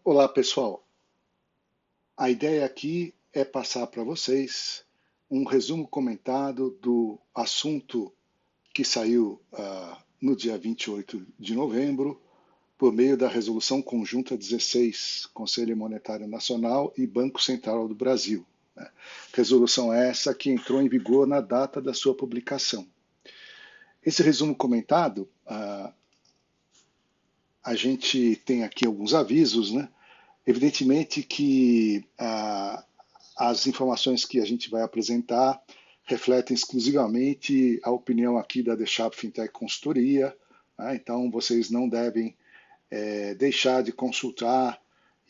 Olá, pessoal. A ideia aqui é passar para vocês um resumo comentado do assunto que saiu no dia 28 de novembro, por meio da Resolução Conjunta 16, Conselho Monetário Nacional e Banco Central do Brasil. Resolução essa que entrou em vigor na data da sua publicação. Esse resumo comentado, a gente tem aqui alguns avisos, né? Evidentemente que as informações que a gente vai apresentar refletem exclusivamente a opinião aqui da The Sharp Fintech Consultoria, né? Então vocês não devem deixar de consultar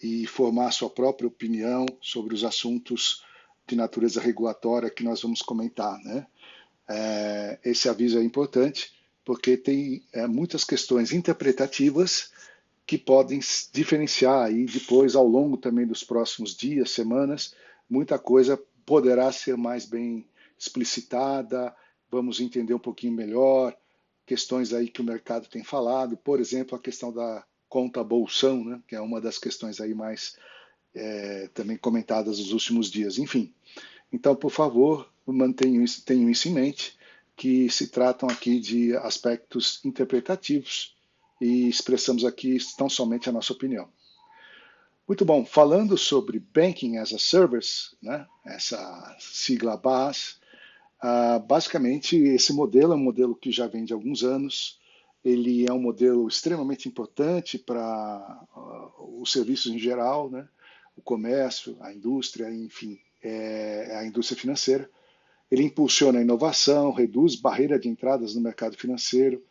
e formar sua própria opinião sobre os assuntos de natureza regulatória que nós vamos comentar, né? Esse aviso é importante porque tem muitas questões interpretativas que podem diferenciar aí depois, ao longo também dos próximos dias, semanas, muita coisa poderá ser mais bem explicitada, vamos entender um pouquinho melhor, questões aí que o mercado tem falado, por exemplo, a questão da conta bolsão, né, que é uma das questões aí mais também comentadas nos últimos dias. Enfim, então, por favor, tenham isso em mente, que se tratam aqui de aspectos interpretativos e expressamos aqui tão somente a nossa opinião. Muito bom, falando sobre Banking as a Service, né, essa sigla BaaS, basicamente esse modelo é um modelo que já vem de alguns anos, ele é um modelo extremamente importante para os serviços em geral, né, o comércio, a indústria, enfim, a indústria financeira. Ele impulsiona a inovação, reduz barreira de entradas no mercado financeiro.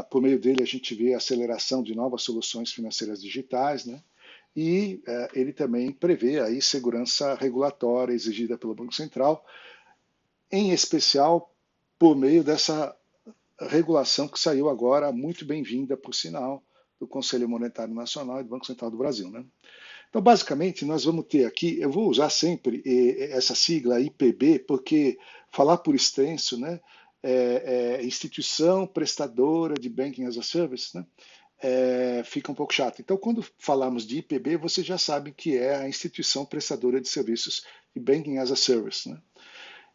Por meio dele, a gente vê a aceleração de novas soluções financeiras digitais, né? E ele também prevê aí segurança regulatória exigida pelo Banco Central, em especial por meio dessa regulação que saiu agora, muito bem-vinda, por sinal, do Conselho Monetário Nacional e do Banco Central do Brasil, né? Então, basicamente, nós vamos ter aqui, eu vou usar sempre essa sigla IPB, porque falar por extenso, né, instituição prestadora de Banking as a Service, né, fica um pouco chato. Então, quando falamos de IPB, você já sabe que é a instituição prestadora de serviços de Banking as a Service, né?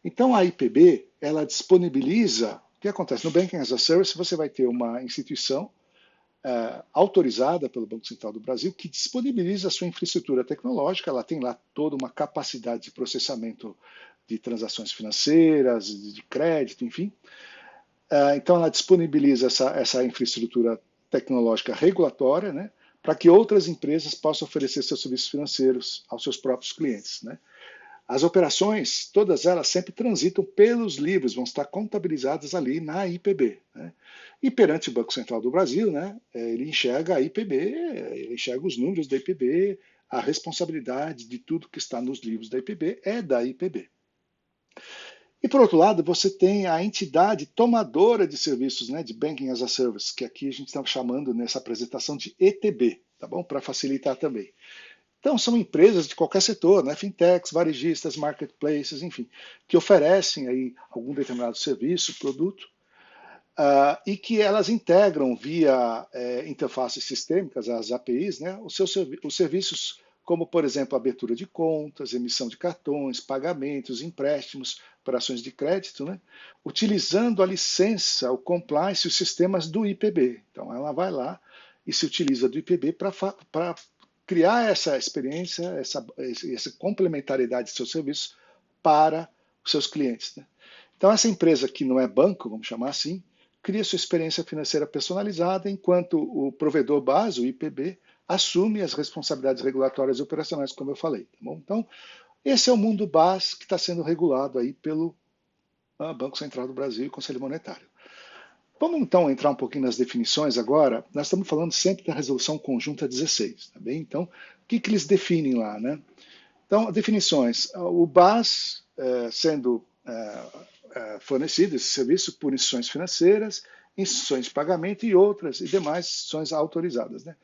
Então, a IPB, ela disponibiliza, o que acontece? No Banking as a Service, você vai ter uma instituição autorizada pelo Banco Central do Brasil, que disponibiliza a sua infraestrutura tecnológica, ela tem lá toda uma capacidade de processamento de transações financeiras, de crédito, enfim. Então, ela disponibiliza essa infraestrutura tecnológica regulatória, né, para que outras empresas possam oferecer seus serviços financeiros aos seus próprios clientes, né. As operações, todas elas sempre transitam pelos livros, vão estar contabilizadas ali na IPB, né? E perante o Banco Central do Brasil, né, ele enxerga a IPB, ele enxerga os números da IPB, a responsabilidade de tudo que está nos livros da IPB é da IPB. E, por outro lado, você tem a entidade tomadora de serviços, né, de Banking as a Service, que aqui a gente está chamando nessa apresentação de ETB, tá bom? Para facilitar também. Então, são empresas de qualquer setor, né? Fintechs, varejistas, marketplaces, enfim, que oferecem aí algum determinado serviço, produto, e que elas integram via interfaces sistêmicas, as APIs, né? Os serviços como, por exemplo, abertura de contas, emissão de cartões, pagamentos, empréstimos, operações de crédito, né? Utilizando a licença, o compliance e os sistemas do IPB. Então, ela vai lá e se utiliza do IPB para criar essa experiência, essa complementariedade de seus serviços para os seus clientes, né? Então, essa empresa que não é banco, vamos chamar assim, cria sua experiência financeira personalizada, enquanto o provedor base, o IPB, assume as responsabilidades regulatórias e operacionais, como eu falei. Tá bom? Então, esse é o mundo base que está sendo regulado aí pelo Banco Central do Brasil e Conselho Monetário. Vamos então entrar um pouquinho nas definições agora. Nós estamos falando sempre da Resolução Conjunta 16, tá bem? Então, o que eles definem lá, né? Então, definições. O BaaS sendo fornecido esse serviço por instituições financeiras, instituições de pagamento e outras e demais instituições autorizadas, né?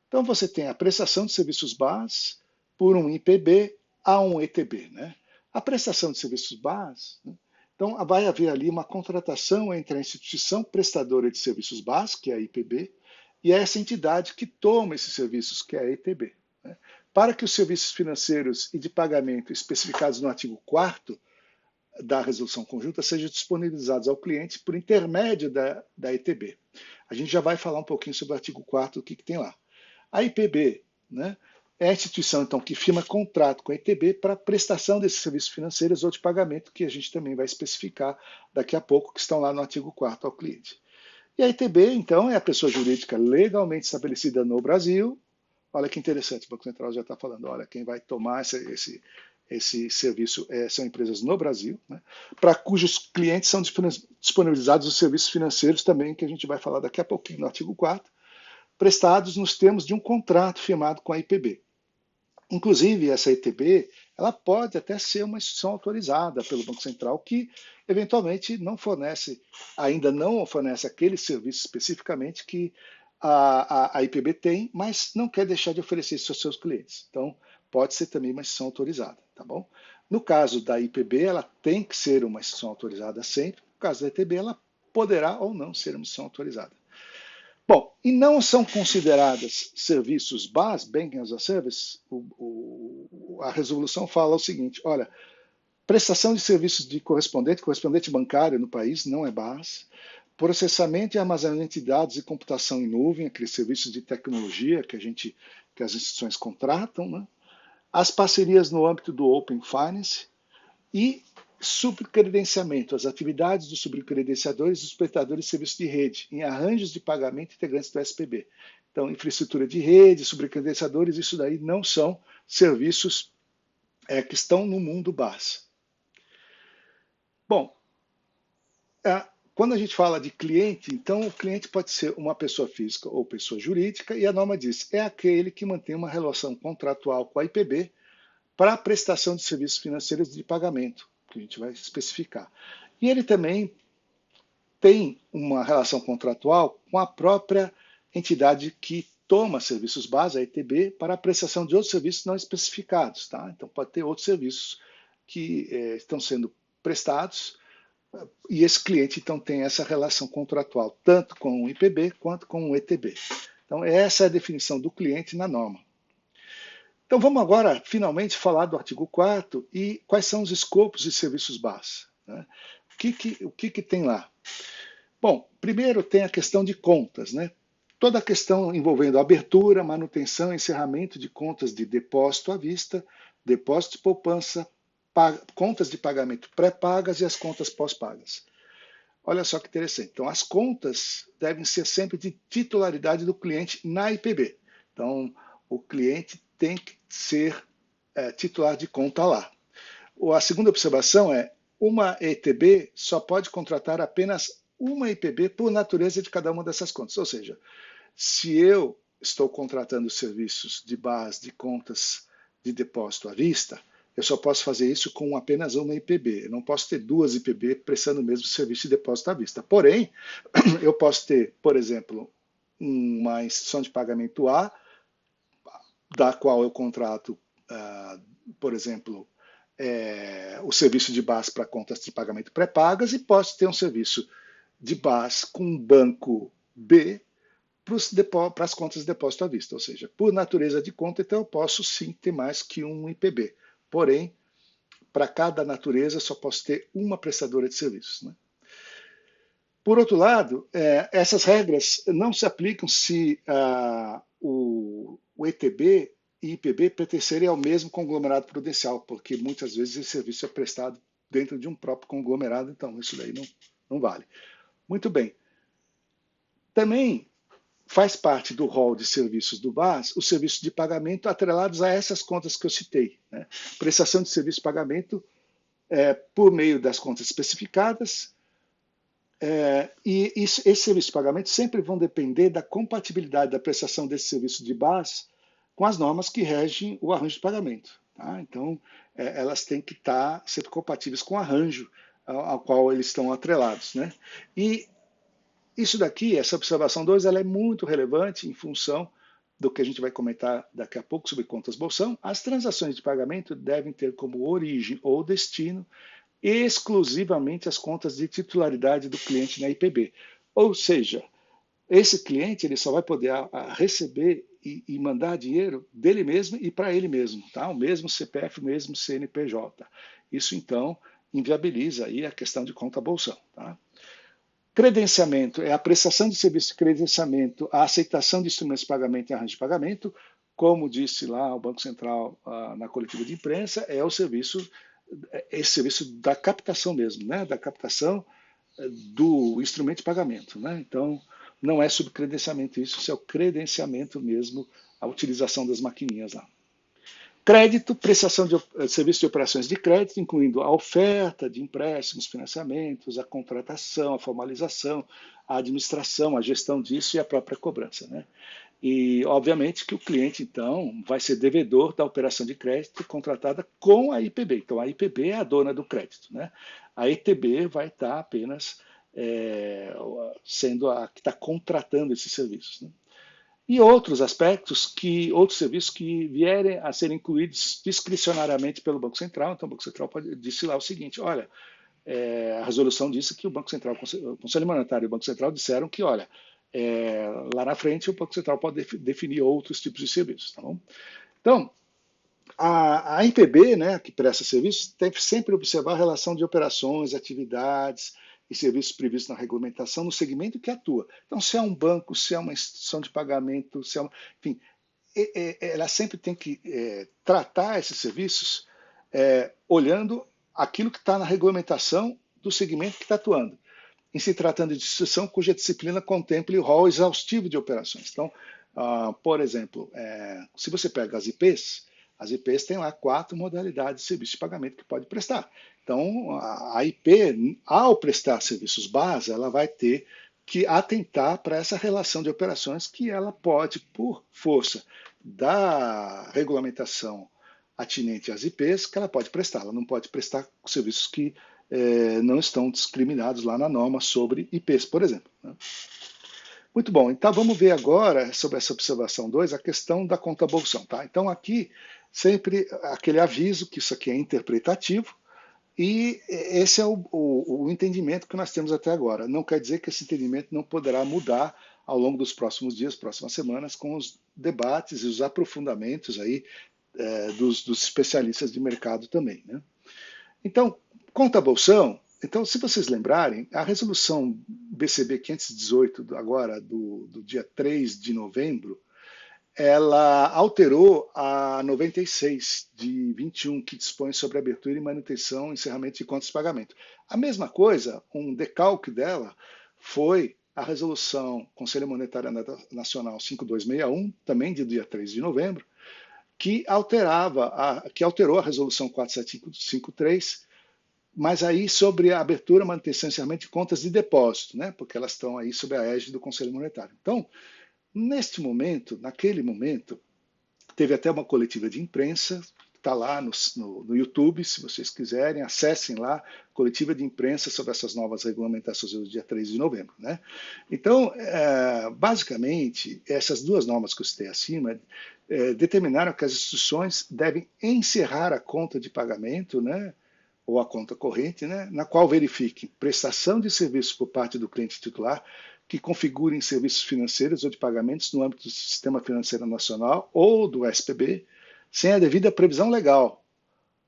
Então, você tem a prestação de serviços BaaS por um IPB a um ETB, né? A prestação de serviços BaaS, né? Então, vai haver ali uma contratação entre a instituição prestadora de serviços BaaS, que é a IPB, e é essa entidade que toma esses serviços, que é a ETB. Né? Para que os serviços financeiros e de pagamento especificados no artigo 4º da resolução conjunta sejam disponibilizados ao cliente por intermédio da ETB. A gente já vai falar um pouquinho sobre o artigo 4º, o que tem lá. A IPB, né, é a instituição então, que firma contrato com a ETB para a prestação desses serviços financeiros ou de pagamento, que a gente também vai especificar daqui a pouco, que estão lá no artigo 4º ao cliente. E a ETB, então, é a pessoa jurídica legalmente estabelecida no Brasil. Olha que interessante, o Banco Central já está falando, olha, quem vai tomar esse serviço são empresas no Brasil, né, para cujos clientes são disponibilizados os serviços financeiros também, que a gente vai falar daqui a pouquinho no artigo 4º, prestados nos termos de um contrato firmado com a IPB. Inclusive, essa ETB, ela pode até ser uma instituição autorizada pelo Banco Central que, eventualmente, ainda não fornece aquele serviço especificamente que a IPB tem, mas não quer deixar de oferecer isso aos seus clientes. Então, pode ser também uma instituição autorizada, tá bom? No caso da IPB, ela tem que ser uma instituição autorizada sempre. No caso da ETB, ela poderá ou não ser uma instituição autorizada. Bom, e não são consideradas serviços BaaS, Banking as a Service, a resolução fala o seguinte, olha, prestação de serviços de correspondente bancário no país não é BaaS, processamento e armazenamento de dados e computação em nuvem, aqueles serviços de tecnologia que as instituições contratam, né? As parcerias no âmbito do Open Finance e subcredenciamento, as atividades dos subcredenciadores e dos prestadores de serviços de rede, em arranjos de pagamento integrantes do SPB. Então, infraestrutura de rede, subcredenciadores, isso daí não são serviços que estão no mundo BaaS. Bom, quando a gente fala de cliente, então o cliente pode ser uma pessoa física ou pessoa jurídica, e a norma diz, é aquele que mantém uma relação contratual com a IPB para a prestação de serviços financeiros de pagamento, que a gente vai especificar. E ele também tem uma relação contratual com a própria entidade que toma serviços BaaS, a ETB, para a prestação de outros serviços não especificados. Tá? Então, pode ter outros serviços que estão sendo prestados, e esse cliente, então, tem essa relação contratual, tanto com o IPB quanto com o ETB. Então, essa é a definição do cliente na norma. Então, vamos agora, finalmente, falar do artigo 4º e quais são os escopos de serviços BaaS. Né? O que tem lá? Bom, primeiro tem a questão de contas. Né? Toda a questão envolvendo abertura, manutenção e encerramento de contas de depósito à vista, depósito de poupança, contas de pagamento pré-pagas e as contas pós-pagas. Olha só que interessante. Então, as contas devem ser sempre de titularidade do cliente na IPB. Então, o cliente tem que ser titular de conta lá. A segunda observação é, uma ETB só pode contratar apenas uma IPB por natureza de cada uma dessas contas. Ou seja, se eu estou contratando serviços de BaaS de contas de depósito à vista, eu só posso fazer isso com apenas uma IPB. Eu não posso ter duas IPB prestando o mesmo serviço de depósito à vista. Porém, eu posso ter, por exemplo, uma instituição de pagamento A, da qual eu contrato, por exemplo, o serviço de BaaS para contas de pagamento pré-pagas, e posso ter um serviço de BaaS com um banco B para as contas de depósito à vista. Ou seja, por natureza de conta, então eu posso sim ter mais que um IPB. Porém, para cada natureza, só posso ter uma prestadora de serviços. Né? Por outro lado, essas regras não se aplicam se o ETB e IPB pertencerem ao mesmo conglomerado prudencial, porque muitas vezes esse serviço é prestado dentro de um próprio conglomerado, então isso daí não vale. Muito bem. Também faz parte do rol de serviços do BaaS os serviços de pagamento atrelados a essas contas que eu citei. Né? Prestação de serviço de pagamento por meio das contas especificadas, e esses serviços de pagamento sempre vão depender da compatibilidade da prestação desse serviço de BaaS com as normas que regem o arranjo de pagamento. Tá? Então, elas têm que estar sempre compatíveis com o arranjo ao qual eles estão atrelados. Né? E isso daqui, essa observação 2, ela é muito relevante em função do que a gente vai comentar daqui a pouco sobre contas bolsão. As transações de pagamento devem ter como origem ou destino exclusivamente as contas de titularidade do cliente na IPB. Ou seja, esse cliente ele só vai poder receber e mandar dinheiro dele mesmo e para ele mesmo, tá? O mesmo CPF, o mesmo CNPJ. Isso então inviabiliza aí a questão de conta bolsão, tá? Credenciamento é a prestação de serviço de credenciamento, a aceitação de instrumentos de pagamento e arranjo de pagamento, como disse lá o Banco Central na coletiva de imprensa, é o serviço, esse serviço da captação mesmo, né? Da captação do instrumento de pagamento, né? Então, não é subcredenciamento isso é o credenciamento mesmo, a utilização das maquininhas lá. Crédito, prestação de serviço de operações de crédito, incluindo a oferta de empréstimos, financiamentos, a contratação, a formalização, a administração, a gestão disso e a própria cobrança, né? E, obviamente, que o cliente, então, vai ser devedor da operação de crédito contratada com a IPB. Então, a IPB é a dona do crédito, né? A ETB vai estar apenas sendo a que está contratando esses serviços, né? E outros aspectos, outros serviços que vierem a ser incluídos discricionariamente pelo Banco Central. Então, o Banco Central disse lá o seguinte: olha, a resolução disse que o Banco Central, o Conselho Monetário e o Banco Central disseram que, olha, lá na frente o Banco Central pode definir outros tipos de serviços, tá bom? Então, a IPB, né, que presta serviços, tem que sempre observar a relação de operações, atividades e serviços previstos na regulamentação no segmento que atua. Então, se é um banco, se é uma instituição de pagamento, se é uma, enfim, ela sempre tem que tratar esses serviços olhando aquilo que está na regulamentação do segmento que está atuando, em se tratando de instituição cuja disciplina contemple o rol exaustivo de operações. Então, por exemplo, se você pega as IPs têm lá 4 modalidades de serviço de pagamento que pode prestar. Então, a IP, ao prestar serviços base, ela vai ter que atentar para essa relação de operações que ela pode, por força da regulamentação atinente às IPs, que ela pode prestar. Ela não pode prestar serviços que não estão discriminados lá na norma sobre IPs, por exemplo, né? Muito bom, então vamos ver agora, sobre essa observação 2, a questão da conta bolsão. Tá? Então aqui, sempre aquele aviso que isso aqui é interpretativo, e esse é o entendimento que nós temos até agora. Não quer dizer que esse entendimento não poderá mudar ao longo dos próximos dias, próximas semanas, com os debates e os aprofundamentos aí, dos especialistas de mercado também, né? Então, conta bolsão. Então, se vocês lembrarem, a resolução BCB 518, agora do dia 3 de novembro, ela alterou a 96 de 21, que dispõe sobre abertura e manutenção, encerramento de contas de pagamento. A mesma coisa, um decalque dela, foi a resolução Conselho Monetário Nacional 5261, também de dia 3 de novembro, que alterou a resolução 4753, mas aí sobre a abertura, manutenção e encerramento de contas de depósito, né? Porque elas estão aí sob a égide do Conselho Monetário. Então, neste momento, naquele momento, teve até uma coletiva de imprensa, está lá no YouTube, se vocês quiserem, acessem lá, coletiva de imprensa sobre essas novas regulamentações do dia 3 de novembro, né? Então, basicamente, essas duas normas que eu citei acima determinaram que as instituições devem encerrar a conta de pagamento, né, ou a conta corrente, né, na qual verifique prestação de serviços por parte do cliente titular que configurem serviços financeiros ou de pagamentos no âmbito do Sistema Financeiro Nacional ou do SPB, sem a devida previsão legal,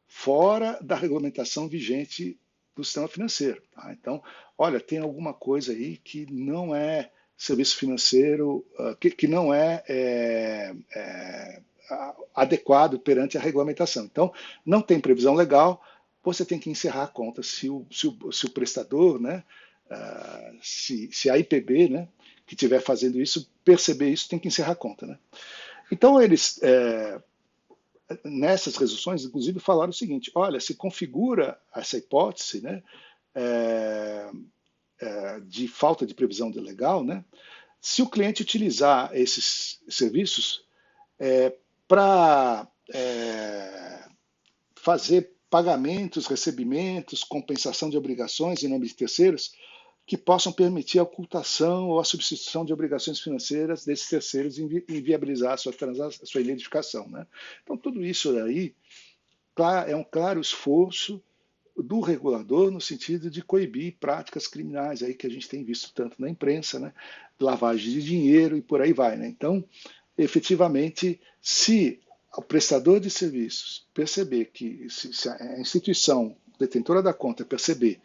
fora da regulamentação vigente do sistema financeiro. Tá? Então, olha, tem alguma coisa aí que não é serviço financeiro, que não é adequado perante a regulamentação. Então, não tem previsão legal, você tem que encerrar a conta. Se o prestador, né, se a IPB, né, que estiver fazendo isso, perceber isso, tem que encerrar a conta, né? Então, eles, nessas resoluções, inclusive, falaram o seguinte: olha, se configura essa hipótese, né, de falta de previsão legal, né, se o cliente utilizar esses serviços para fazer pagamentos, recebimentos, compensação de obrigações em nome de terceiros, que possam permitir a ocultação ou a substituição de obrigações financeiras desses terceiros e viabilizar a sua identificação, né? Então, tudo isso aí é um claro esforço do regulador no sentido de coibir práticas criminais aí que a gente tem visto tanto na imprensa, né? lavagem de dinheiro e por aí vai, né? Então, efetivamente, se o prestador de serviços perceber que, se a instituição detentora da conta perceber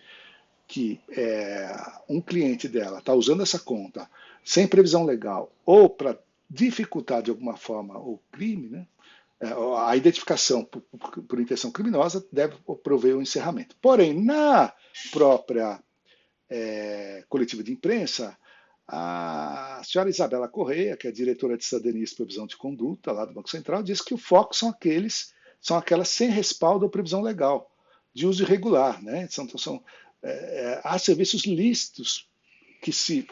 que um cliente dela está usando essa conta sem previsão legal ou para dificultar de alguma forma o crime, né, a identificação por intenção criminosa deve prover o encerramento. Porém, na própria coletiva de imprensa, a senhora Isabela Correia, que é diretora de Cidadania e Supervisão de Conduta lá do Banco Central, disse que o foco são aquelas sem respaldo ou previsão legal, de uso irregular. Né? Há serviços lícitos que se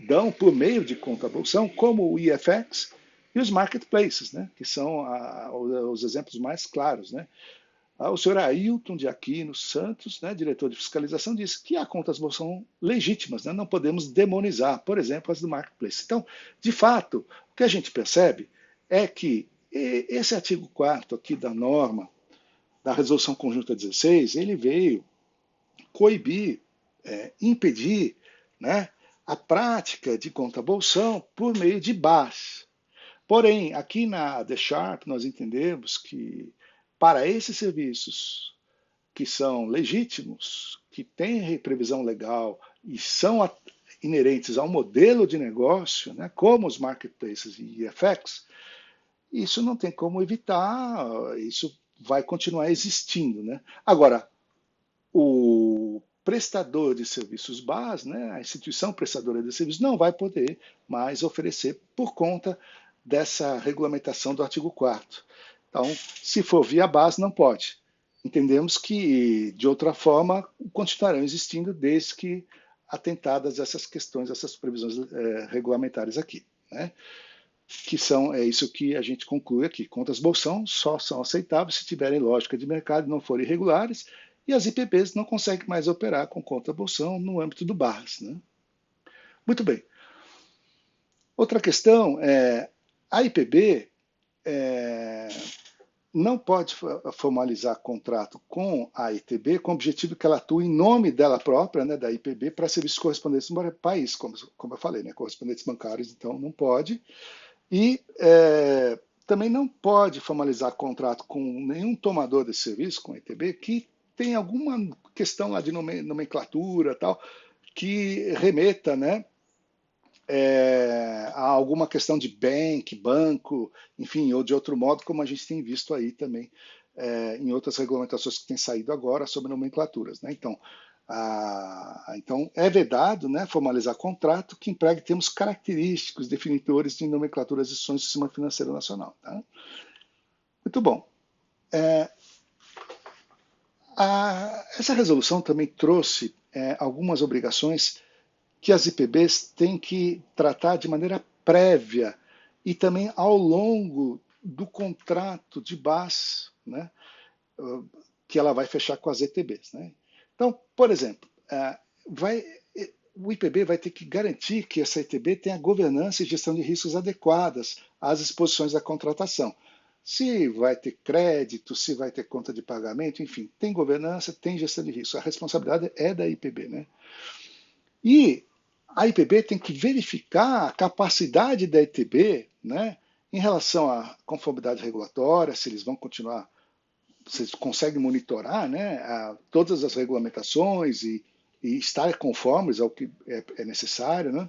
dão por meio de conta-bolsão, como o IFX e os marketplaces, né? Que são os exemplos mais claros. Né? O senhor Ailton de Aquino Santos, né, diretor de fiscalização, disse que há contas bolsão legítimas, né, não podemos demonizar, por exemplo, as do marketplace. Então, de fato, o que a gente percebe é que esse artigo 4º aqui da norma, da Resolução Conjunta 16, ele veio coibir, impedir, né, a prática de conta-bolsão por meio de BAS. Porém, aqui na The Sharp, nós entendemos que para esses serviços que são legítimos, que têm previsão legal e são inerentes ao modelo de negócio, né, como os marketplaces e IFX, isso não tem como evitar, isso vai continuar existindo. Né? Agora, o prestador de serviços BAS, né, a instituição prestadora de serviços, não vai poder mais oferecer por conta dessa regulamentação do artigo 4º. Então, se for via base, não pode. Entendemos que, de outra forma, continuarão existindo desde que atentadas essas questões, essas previsões regulamentares aqui. Né? Que é isso que a gente conclui aqui. Contas bolsão só são aceitáveis se tiverem lógica de mercado e não forem irregulares, e as IPBs não conseguem mais operar com conta bolsão no âmbito do BAS. Né? Muito bem. Outra questão é a IPB não pode formalizar contrato com a ITB com o objetivo que ela atue em nome dela própria, né, da IPB, para serviços correspondentes no país, como eu falei, né, correspondentes bancários, então não pode. E também não pode formalizar contrato com nenhum tomador de serviço, com a ITB, que tem alguma questão lá de nomenclatura, tal, que remeta, né, a alguma questão de banco, enfim, ou de outro modo, como a gente tem visto aí também em outras regulamentações que têm saído agora sobre nomenclaturas. Né? Então, é vedado, né, formalizar contrato que empregue termos característicos definidores de nomenclaturas de instituições do Sistema Financeiro Nacional. Tá? Muito bom. Essa resolução também trouxe algumas obrigações que as IPBs têm que tratar de maneira prévia e também ao longo do contrato de base, né, que ela vai fechar com as ETBs. Né? Então, por exemplo, o IPB vai ter que garantir que essa ETB tenha governança e gestão de riscos adequadas às exposições da contratação. Se vai ter crédito, se vai ter conta de pagamento, enfim, tem governança, tem gestão de risco. A responsabilidade é da IPB. Né? E a IPB tem que verificar a capacidade da ITB, né, em relação à conformidade regulatória, se eles vão continuar, se eles conseguem monitorar, né, todas as regulamentações e estar conformes ao que é necessário. Né.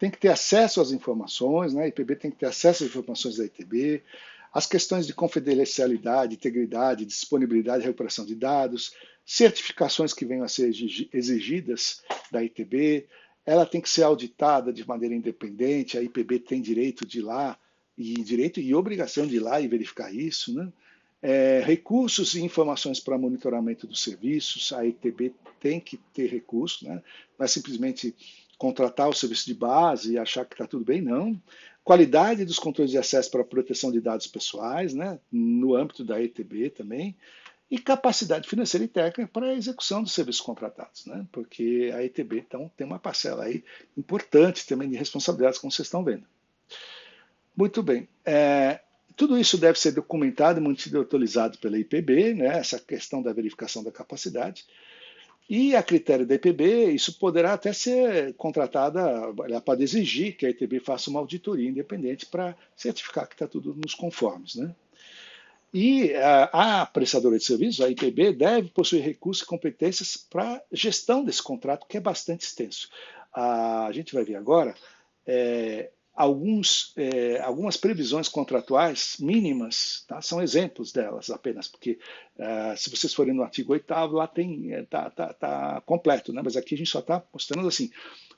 Tem que ter acesso às informações, né, a IPB tem que ter acesso às informações da ITB, as questões de confidencialidade, integridade, disponibilidade e recuperação de dados, certificações que venham a ser exigidas da ITB, ela tem que ser auditada de maneira independente, a IPB tem direito de ir lá, direito e obrigação de ir lá e verificar isso. Né? Recursos e informações para monitoramento dos serviços, a ITB tem que ter recursos, né? Não é simplesmente contratar o serviço de base e achar que está tudo bem, não. Qualidade dos controles de acesso para a proteção de dados pessoais, né? No âmbito da ITB também. E capacidade financeira e técnica para a execução dos serviços contratados, né? Porque a ETB então, tem uma parcela aí importante também de responsabilidades, como vocês estão vendo. Muito bem. Tudo isso deve ser documentado e mantido e atualizado pela IPB, né? Essa questão da verificação da capacidade. E a critério da IPB, isso poderá até ser contratada, ela pode exigir que a ITB faça uma auditoria independente para certificar que está tudo nos conformes, né? E a prestadora de serviços, a IPB, deve possuir recursos e competências para gestão desse contrato, que é bastante extenso. A gente vai ver agora algumas previsões contratuais mínimas, tá? São exemplos delas apenas, porque se vocês forem no artigo 8º, lá tem tá completo, né? Mas aqui a gente só está mostrando assim,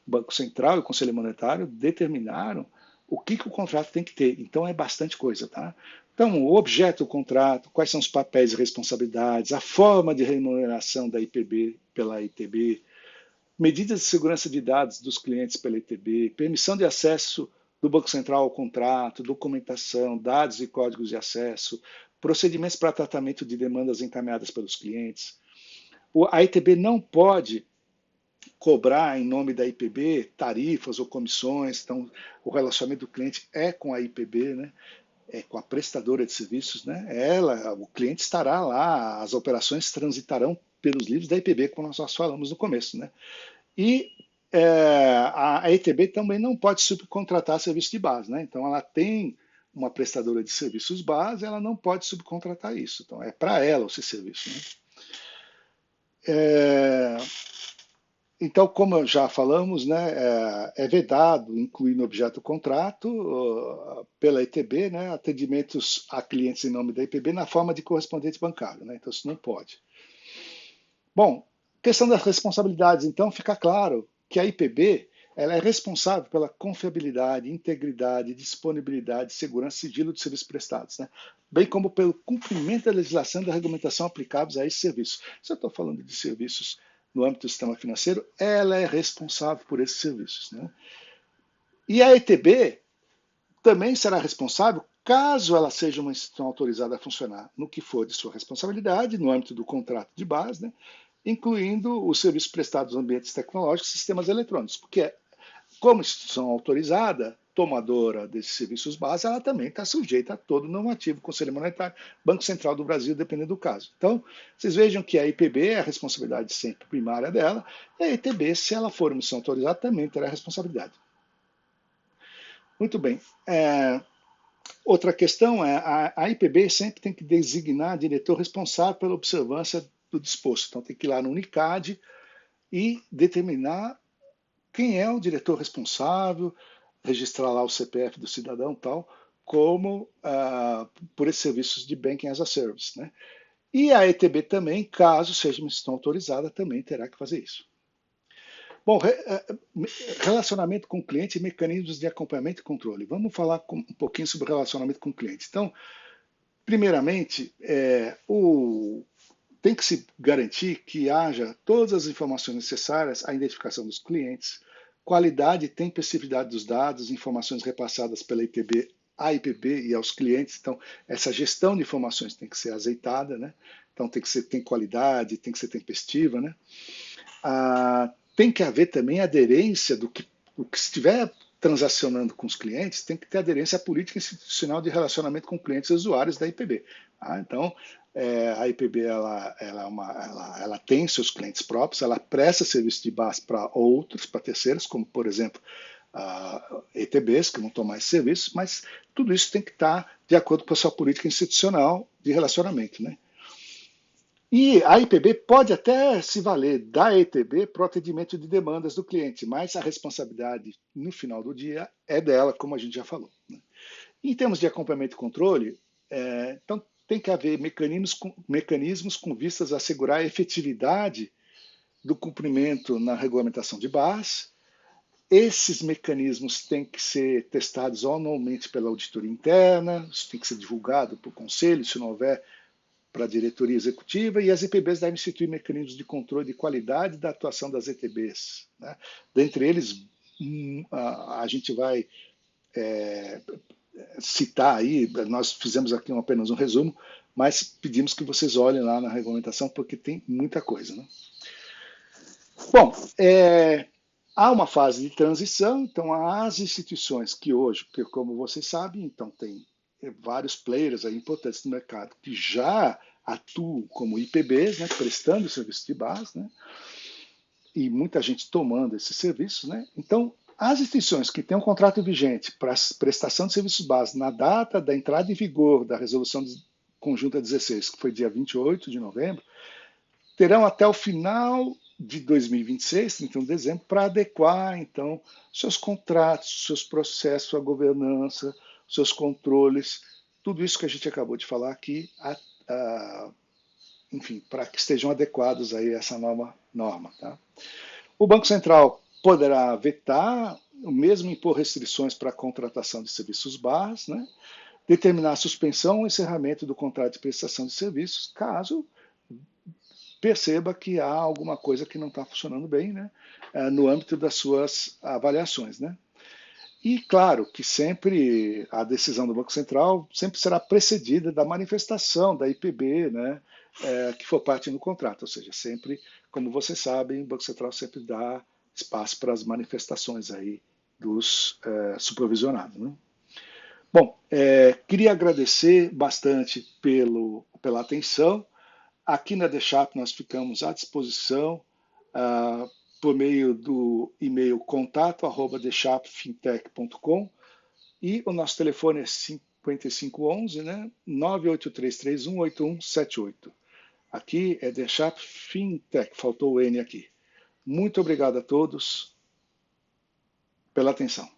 o Banco Central e o Conselho Monetário determinaram o que o contrato tem que ter. Então é bastante coisa, tá? Então, o objeto do contrato, quais são os papéis e responsabilidades, a forma de remuneração da IPB pela ITB, medidas de segurança de dados dos clientes pela ITB, permissão de acesso do Banco Central ao contrato, documentação, dados e códigos de acesso, procedimentos para tratamento de demandas encaminhadas pelos clientes. A ITB não pode cobrar em nome da IPB tarifas ou comissões, então o relacionamento do cliente é com a IPB, né? Com a prestadora de serviços, né? O cliente estará lá, as operações transitarão pelos livros da IPB, como nós falamos no começo, né? E a ITB também não pode subcontratar serviço de base, né? Então ela tem uma prestadora de serviços base, ela não pode subcontratar isso. Então é para ela esse serviço, né? Então, como já falamos, né, é vedado incluir no objeto do contrato pela ITB, né, atendimentos a clientes em nome da IPB na forma de correspondente bancário, né, então isso não pode. Bom, questão das responsabilidades, então fica claro que a IPB ela é responsável pela confiabilidade, integridade, disponibilidade, segurança e sigilo de serviços prestados, né? Bem como pelo cumprimento da legislação e da regulamentação aplicáveis a esses serviços. Se eu estou falando de serviços no âmbito do sistema financeiro, ela é responsável por esses serviços, né? E a ETB também será responsável caso ela seja uma instituição autorizada a funcionar no que for de sua responsabilidade, no âmbito do contrato de base, né? Incluindo os serviços prestados nos ambientes tecnológicos e sistemas eletrônicos, porque como instituição autorizada, tomadora desses serviços básicos, ela também está sujeita a todo o normativo, Conselho Monetário, Banco Central do Brasil, dependendo do caso. Então, vocês vejam que a IPB é a responsabilidade sempre primária dela, e a ITB, se ela for uma instituição autorizada, também terá a responsabilidade. Muito bem. Outra questão é a IPB sempre tem que designar diretor responsável pela observância do disposto. Então, tem que ir lá no Unicad e determinar quem é o diretor responsável, registrar lá o CPF do cidadão tal, como por esses serviços de Banking as a Service, né? E a ETB também, caso seja uma instituição autorizada, também terá que fazer isso. Bom, relacionamento com o cliente e mecanismos de acompanhamento e controle. Vamos falar um pouquinho sobre relacionamento com o cliente. Então, primeiramente, tem que se garantir que haja todas as informações necessárias à identificação dos clientes, qualidade e tempestividade dos dados, informações repassadas pela IPB à IPB e aos clientes. Então, essa gestão de informações tem que ser azeitada, né? Então, tem qualidade, tem que ser tempestiva, né? Tem que haver também aderência do que estiver transacionando com os clientes, tem que ter aderência à política institucional de relacionamento com clientes e usuários da IPB. Tá? Então, a IPB ela tem seus clientes próprios, ela presta serviço de base para outros, para terceiros, como, por exemplo, ETBs, que vão tomar esse serviço, mas tudo isso tem que estar de acordo com a sua política institucional de relacionamento, né? E a IPB pode até se valer da ETB para o atendimento de demandas do cliente, mas a responsabilidade no final do dia é dela, como a gente já falou, né? Em termos de acompanhamento e controle, então tem que haver mecanismos com vistas a assegurar a efetividade do cumprimento na regulamentação de base. Esses mecanismos têm que ser testados anualmente pela auditoria interna, isso tem que ser divulgado para o conselho, se não houver, para a diretoria executiva, e as IPBs devem instituir mecanismos de controle de qualidade da atuação das ETBs, né? Dentre eles, a gente vai citar aí, nós fizemos aqui apenas um resumo, mas pedimos que vocês olhem lá na regulamentação, porque tem muita coisa, né? Bom, há uma fase de transição, então as instituições que hoje, porque como vocês sabem, então tem vários players aí importantes no mercado que já atuam como IPBs, né, prestando serviço de base, né? e muita gente tomando esses serviços, né? Então, as instituições que têm um contrato vigente para prestação de serviços básicos na data da entrada em vigor da Resolução Conjunta 16, que foi dia 28 de novembro, terão até o final de 2026, 31 de dezembro, para adequar, então, seus contratos, seus processos, a governança, seus controles, tudo isso que a gente acabou de falar aqui, enfim, para que estejam adequados aí a essa nova norma. Tá? O Banco Central poderá vetar, mesmo impor restrições para a contratação de serviços barras, né? Determinar a suspensão ou encerramento do contrato de prestação de serviços, caso perceba que há alguma coisa que não está funcionando bem, né? No âmbito das suas avaliações. Né? E claro que sempre a decisão do Banco Central sempre será precedida da manifestação da IPB, né, que for parte do contrato. Ou seja, sempre, como vocês sabem, o Banco Central sempre dá espaço para as manifestações aí dos supervisionados. Né? Bom, queria agradecer bastante pela atenção. Aqui na The Sharp nós ficamos à disposição por meio do e-mail contato@thesharpfintech.com e o nosso telefone é 5511, né, 983318178. Aqui é The Sharp Fintech, faltou o N aqui. Muito obrigado a todos pela atenção.